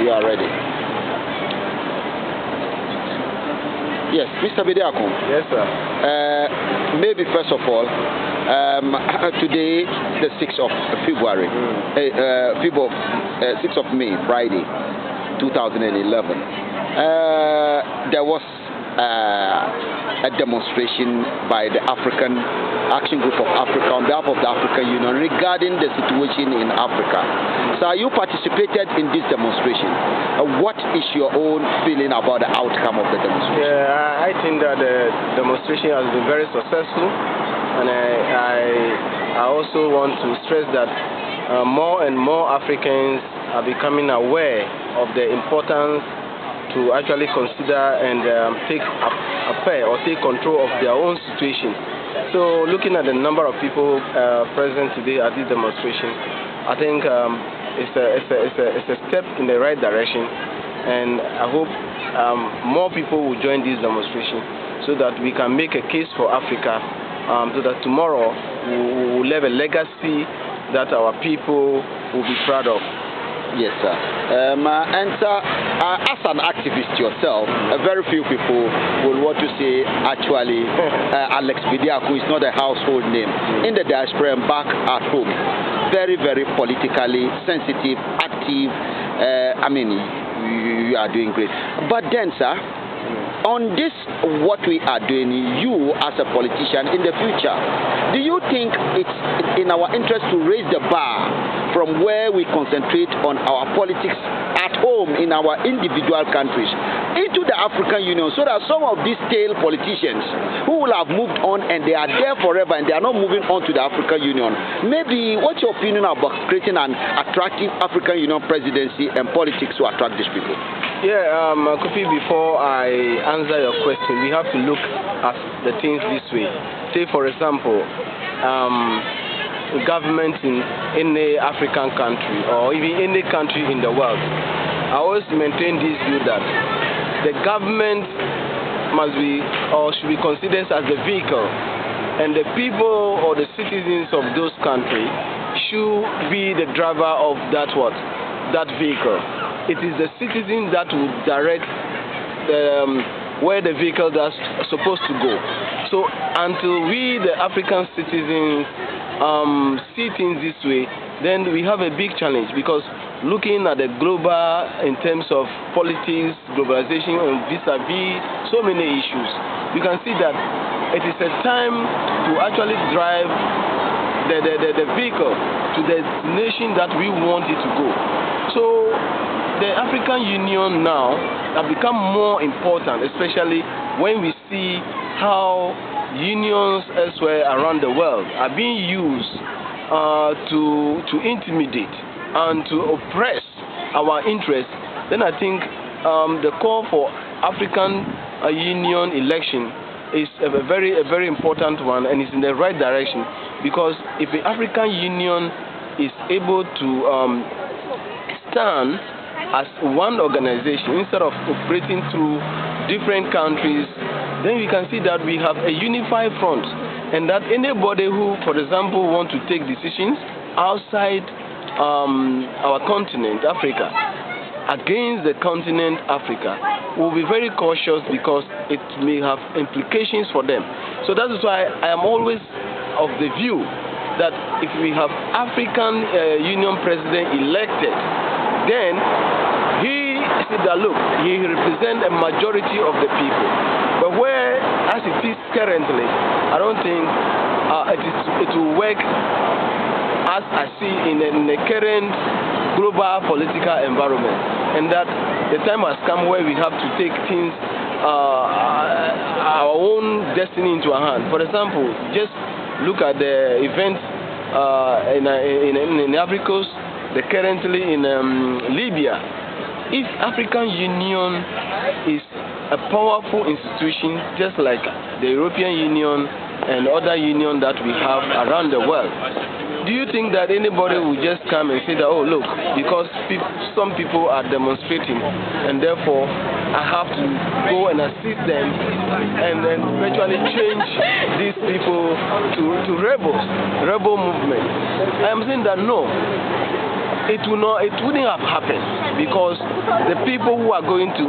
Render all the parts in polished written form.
You are ready. Yes, Mr. Bediako. Yes, sir. Maybe first of all, today, the 6th of February, 6th of May, Friday, 2011, there was a demonstration by the African Action Group of Africa on behalf of the African Union regarding the situation in Africa. So you participated in this demonstration. What is your own feeling about the outcome of the demonstration? Yeah, I think that the demonstration has been very successful, and I also want to stress that more and more Africans are becoming aware of the importance to actually consider and take affair or take control of their own situation. So looking at the number of people present today at this demonstration, I think it's a step in the right direction, and I hope more people will join this demonstration so that we can make a case for Africa, so that tomorrow we will leave a legacy that our people will be proud of. Yes, sir. And sir, as an activist yourself, very few people will want to say, actually, Alex Bediako is not a household name in the diaspora and back at home. Very, very politically sensitive, active. I mean, you are doing great. But then, sir, on this, what we are doing, you as a politician in the future, do you think it's in our interest to raise the bar from where we concentrate on our politics at home in our individual countries into the African Union, so that some of these tail politicians who will have moved on and they are there forever and they are not moving on to the African Union, maybe what's your opinion about creating an attractive African Union presidency and politics to attract these people? Yeah, Kofi, before I answer your question, we have to look at the things this way. Say, for example, government in any African country or even any country in the world, I always maintain this view that the government must be or should be considered as the vehicle, and the people or the citizens of those countries should be the driver of that vehicle. It is the citizen that will direct where the vehicle is supposed to go. So until we, the African citizens, see things this way, then we have a big challenge, because looking at the global in terms of politics, globalization, and vis-a-vis so many issues, you can see that it is a time to actually drive the vehicle to the nation that we want it to go. So the African Union now have become more important, especially when we see how unions elsewhere around the world are being used to intimidate and to oppress our interests. Then I think the call for African Union election is a very important one, and it's in the right direction, because if the African Union is able to stand as one organization instead of operating through different countries, then we can see that we have a unified front, and that anybody who, for example, want to take decisions outside our continent, Africa, against the continent Africa, will be very cautious, because it may have implications for them. So that is why I am always of the view that if we have African Union president elected, then he said that, look, he represents a majority of the people. But where, as it is currently, I don't think it will work as I see in the current global political environment, and that the time has come where we have to take things, our own destiny into our hand. For example, just look at the events in Ivory Coast, currently in Libya. If African Union is a powerful institution, just like the European Union and other unions that we have around the world, do you think that anybody will just come and say that, oh look, because some people are demonstrating and therefore I have to go and assist them and then eventually change these people to rebel movement? I am saying that no. it wouldn't have happened, because the people who are going to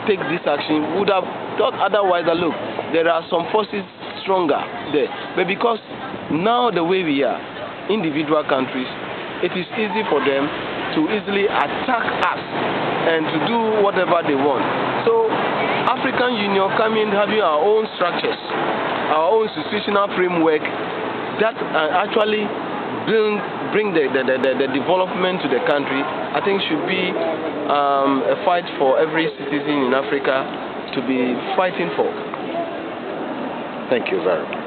take this action would have thought otherwise that, look, there are some forces stronger there. But because now the way we are, individual countries, it is easy for them to easily attack us and to do whatever they want. So African Union coming, having our own structures, our own institutional framework that actually bring the development to the country, I think should be a fight for every citizen in Africa to be fighting for. Thank you very much.